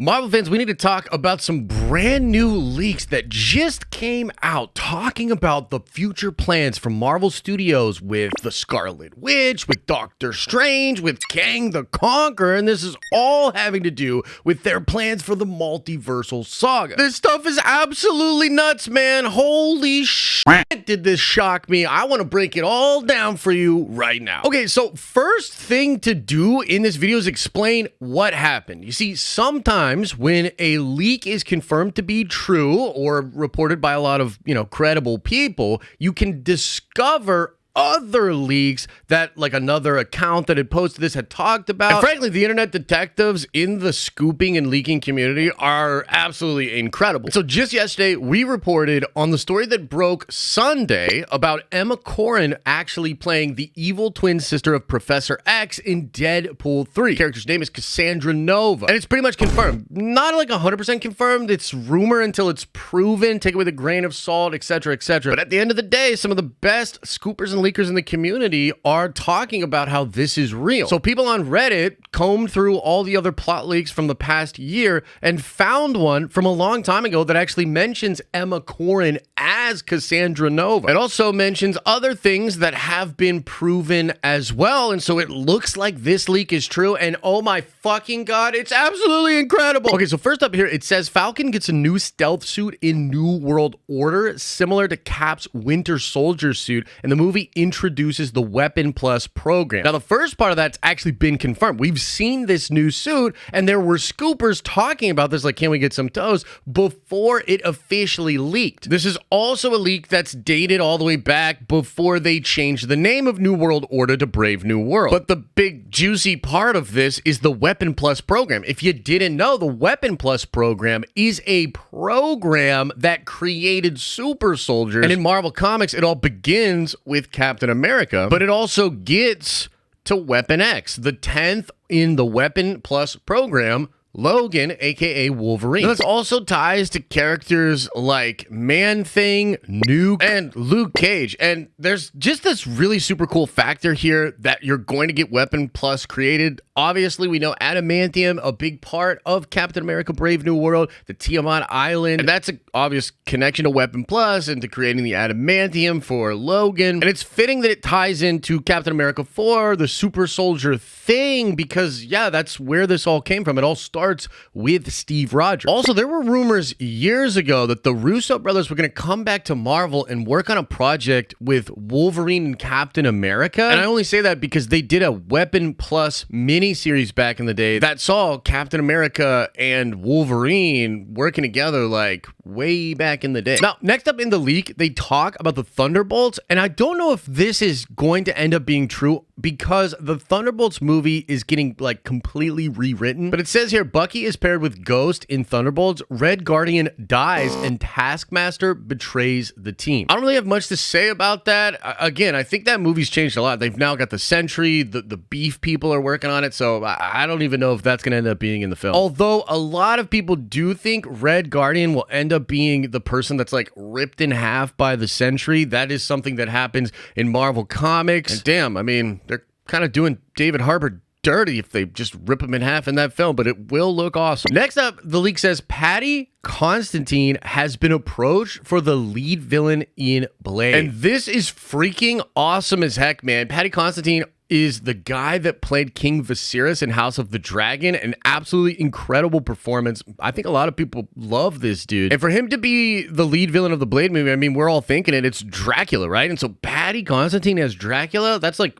Marvel fans, we need to talk about some brand new leaks that just came out talking about the future plans from Marvel Studios with the Scarlet Witch, with Doctor Strange, with Kang the Conqueror, and this is all having to do with their plans for the Multiverse Saga. This stuff is absolutely nuts, man. Holy shit, did this shock me. I want to break it all down for you right now. Okay, so first thing to do in this video is explain what happened. You see, sometimes when a leak is confirmed to be true or reported by a lot of, credible people, you can discover other leaks that like another account that had posted this had talked about. And frankly, the internet detectives in the scooping and leaking community are absolutely incredible. So just yesterday, we reported on the story that broke Sunday about Emma Corrin actually playing the evil twin sister of Professor X in Deadpool 3. The character's name is Cassandra Nova, and it's pretty much confirmed. Not like 100% confirmed. It's rumor until it's proven. Take it with a grain of salt, etc., etc. But at the end of the day, some of the best scoopers and leakers in the community are talking about how this is real. So people on Reddit combed through all the other plot leaks from the past year and found one from a long time ago that actually mentions Emma Corrin as Cassandra Nova. It also mentions other things that have been proven as well, and so it looks like this leak is true, and oh my fucking god, it's absolutely incredible. Okay, so first up here, it says Falcon gets a new stealth suit in New World Order, similar to Cap's Winter Soldier suit, and the movie introduces the Weapon Plus program. Now, the first part of that's actually been confirmed. We've seen this new suit, and there were scoopers talking about this, like, can we get some toes, before it officially leaked. This is also a leak that's dated all the way back before they changed the name of New World Order to Brave New World. But the big juicy part of this is the Weapon Plus program. If you didn't know, the Weapon Plus program is a program that created super soldiers. And in Marvel Comics, it all begins with Captain America, but it also gets to Weapon X, the 10th in the Weapon Plus program, Logan, aka Wolverine. Now, this also ties to characters like Man-Thing, Nuke, and Luke Cage. And there's just this really super cool factor here that you're going to get Weapon Plus created. Obviously, we know adamantium, a big part of Captain America Brave New World, the Tiamat Island, and that's an obvious connection to Weapon Plus and to creating the adamantium for Logan. And it's fitting that it ties into Captain America 4, the super soldier thing, because yeah, that's where this all came from. It all starts with Steve Rogers. Also, there were rumors years ago that the Russo brothers were going to come back to Marvel and work on a project with Wolverine and Captain America. And I only say that because they did a Weapon Plus mini-series back in the day that saw Captain America and Wolverine working together like way back in the day. Now, next up in the leak, they talk about the Thunderbolts, and I don't know if this is going to end up being true because the Thunderbolts movie is getting like completely rewritten. But it says here, Bucky is paired with Ghost in Thunderbolts, Red Guardian dies, and Taskmaster betrays the team. I don't really have much to say about that. Again, I think that movie's changed a lot. They've now got the Sentry, the Beef people are working on it, so I don't even know if that's going to end up being in the film. Although a lot of people do think Red Guardian will end up being the person that's like ripped in half by the Sentry. That is something that happens in Marvel Comics. And damn, I mean, they're kind of doing David Harbour dirty if they just rip him in half in that film, but it will look awesome. Next up, the leak says Patty Constantine has been approached for the lead villain in Blade. And this is freaking awesome as heck, man. Patty Constantine is the guy that played King Viserys in House of the Dragon. An absolutely incredible performance. I think a lot of people love this dude. And for him to be the lead villain of the Blade movie, I mean, we're all thinking it's Dracula, right? And so Patty Constantine as Dracula, that's like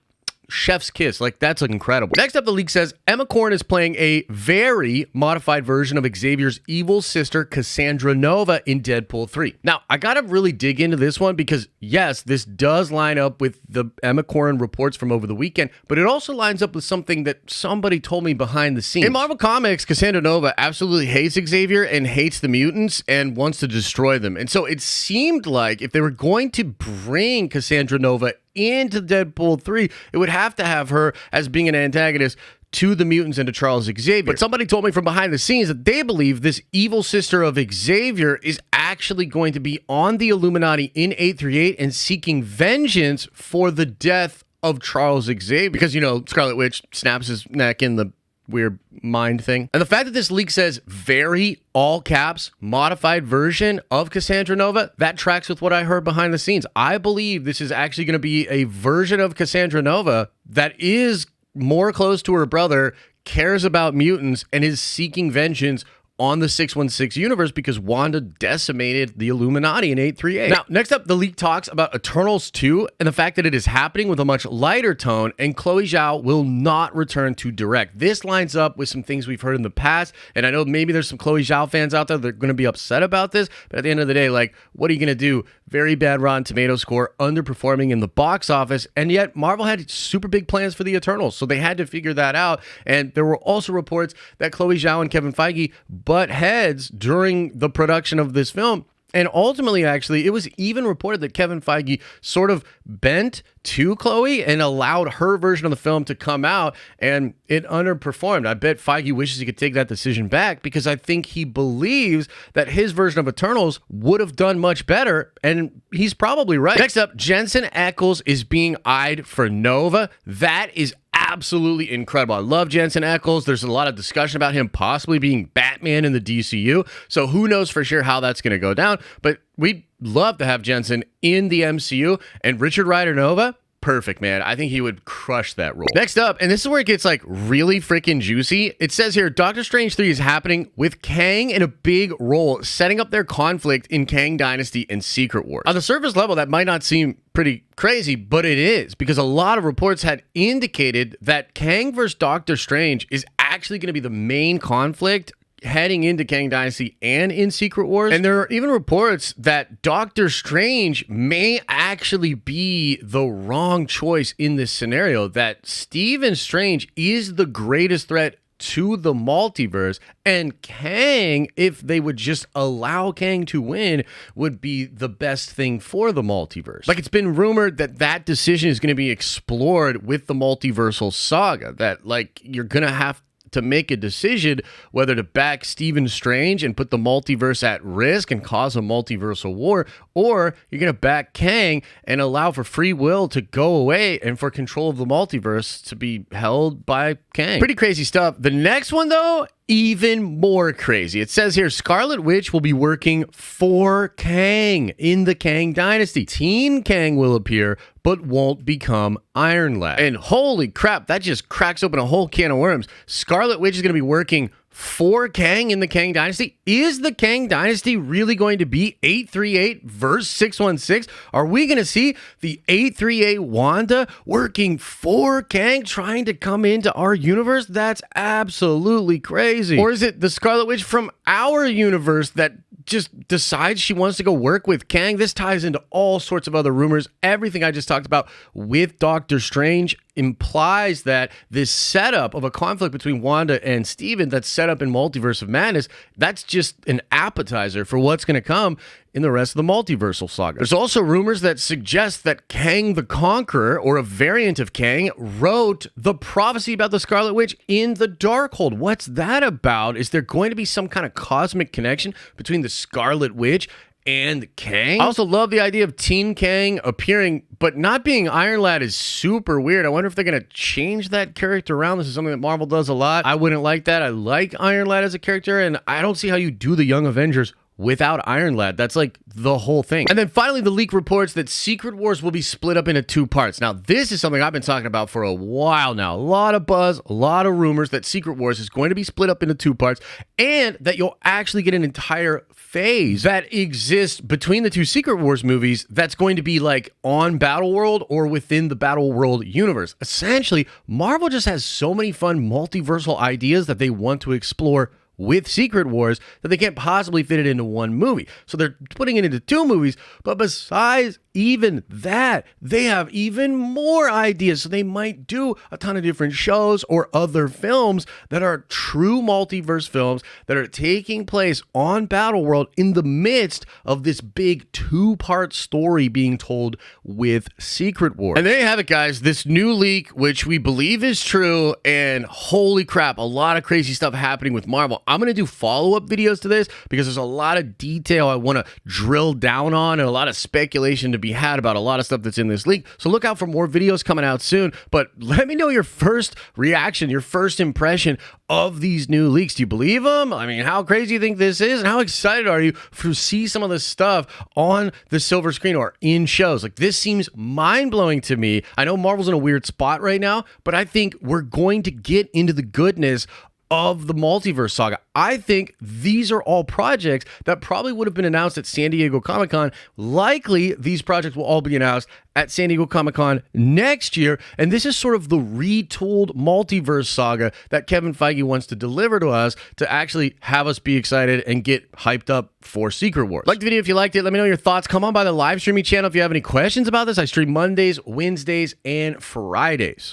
chef's kiss. Like, that's incredible. Next up, the leak says Emma Corrin is playing a very modified version of Xavier's evil sister, Cassandra Nova, in Deadpool 3. Now, I gotta really dig into this one because, yes, this does line up with the Emma Corrin reports from over the weekend, but it also lines up with something that somebody told me behind the scenes. In Marvel Comics, Cassandra Nova absolutely hates Xavier and hates the mutants and wants to destroy them. And so it seemed like if they were going to bring Cassandra Nova into Deadpool 3, it would have to have her as being an antagonist to the mutants and to Charles Xavier. But somebody told me from behind the scenes that they believe this evil sister of Xavier is actually going to be on the Illuminati in 838 and seeking vengeance for the death of Charles Xavier. Because, Scarlet Witch snaps his neck in the weird mind thing. And the fact that this leak says very all caps modified version of Cassandra Nova, that tracks with what I heard behind the scenes. I believe this is actually going to be a version of Cassandra Nova that is more close to her brother, cares about mutants, and is seeking vengeance on the 616 universe because Wanda decimated the Illuminati in 838. Now, next up, the leak talks about Eternals 2 and the fact that it is happening with a much lighter tone, and Chloe Zhao will not return to direct. This lines up with some things we've heard in the past, and I know maybe there's some Chloe Zhao fans out there that are going to be upset about this, but at the end of the day, like, what are you going to do? Very bad Rotten Tomatoes score, underperforming in the box office, and yet Marvel had super big plans for the Eternals, so they had to figure that out. And there were also reports that Chloe Zhao and Kevin Feige butt heads during the production of this film. And ultimately, actually, it was even reported that Kevin Feige sort of bent to Chloe and allowed her version of the film to come out, and it underperformed. I bet Feige wishes he could take that decision back because I think he believes that his version of Eternals would have done much better, and he's probably right. Next up, Jensen Ackles is being eyed for Nova. That is absolutely incredible. I love Jensen Ackles. There's a lot of discussion about him possibly being Batman in the DCU. So who knows for sure how that's going to go down. But we'd love to have Jensen in the MCU. And Richard Rider Nova, perfect, man. I think he would crush that role. Next up, and this is where it gets like really freaking juicy. It says here, Doctor Strange 3 is happening with Kang in a big role, setting up their conflict in Kang Dynasty and Secret Wars. On the surface level, that might not seem pretty crazy, but it is, because a lot of reports had indicated that Kang versus Doctor Strange is actually going to be the main conflict heading into Kang Dynasty and in Secret Wars. And there are even reports that Doctor Strange may actually be the wrong choice in this scenario, that Stephen Strange is the greatest threat to the multiverse, and Kang, if they would just allow Kang to win, would be the best thing for the multiverse. Like, it's been rumored that that decision is going to be explored with the Multiversal Saga, that like you're going to have to make a decision whether to back Stephen Strange and put the multiverse at risk and cause a multiversal war, or you're going to back Kang and allow for free will to go away and for control of the multiverse to be held by Kang. Pretty crazy stuff. The next one, though, even more crazy. It says here, Scarlet Witch will be working for Kang in the Kang Dynasty. Teen Kang will appear, but won't become Iron Lad. And holy crap, that just cracks open a whole can of worms. Scarlet Witch is going to be working for Kang in the Kang Dynasty. Is the Kang Dynasty really going to be 838 versus 616? Are we going to see the 838 Wanda working for Kang, trying to come into our universe? That's absolutely crazy. Or is it the Scarlet Witch from our universe that just decides she wants to go work with Kang? This ties into all sorts of other rumors. Everything I just talked about with Doctor Strange implies that this setup of a conflict between Wanda and Steven that's set up in Multiverse of Madness, that's just an appetizer for what's going to come in the rest of the Multiversal Saga. There's also rumors that suggest that Kang the Conqueror, or a variant of Kang, wrote the prophecy about the Scarlet Witch in the Darkhold. What's that about? Is there going to be some kind of cosmic connection between the Scarlet Witch and Kang? I also love the idea of Teen Kang appearing, but not being Iron Lad is super weird. I wonder if they're going to change that character around. This is something that Marvel does a lot. I wouldn't like that. I like Iron Lad as a character, and I don't see how you do the Young Avengers without Iron Lad. That's like the whole thing. And then finally, the leak reports that Secret Wars will be split up into 2 parts. Now, this is something I've been talking about for a while now. A lot of buzz, a lot of rumors that Secret Wars is going to be split up into 2 parts, and that you'll actually get an entire phase that exists between the 2 Secret Wars movies that's going to be like on Battleworld or within the Battleworld universe. Essentially, Marvel just has so many fun multiversal ideas that they want to explore with Secret Wars that they can't possibly fit it into 1 movie. So they're putting it into 2 movies, but besides even that, they have even more ideas. So they might do a ton of different shows or other films that are true multiverse films that are taking place on Battleworld in the midst of this big 2-part story being told with Secret Wars. And there you have it, guys. This new leak, which we believe is true, and holy crap, a lot of crazy stuff happening with Marvel. I'm going to do follow-up videos to this because there's a lot of detail I want to drill down on and a lot of speculation to be be had about a lot of stuff that's in this leak. So look out for more videos coming out soon. But let me know your first reaction, your first impression of these new leaks. Do you believe them? I mean, how crazy do you think this is? And how excited are you to see some of this stuff on the silver screen or in shows? Like, this seems mind-blowing to me. I know Marvel's in a weird spot right now, but I think we're going to get into the goodness of the Multiverse Saga. I think these are all projects that probably would have been announced at San Diego Comic-Con. Likely, these projects will all be announced at San Diego Comic-Con next year, and this is sort of the retooled Multiverse Saga that Kevin Feige wants to deliver to us to actually have us be excited and get hyped up for Secret Wars. Like the video if you liked it. Let me know your thoughts. Come on by the live streaming channel if you have any questions about this. I stream Mondays, Wednesdays, and Fridays.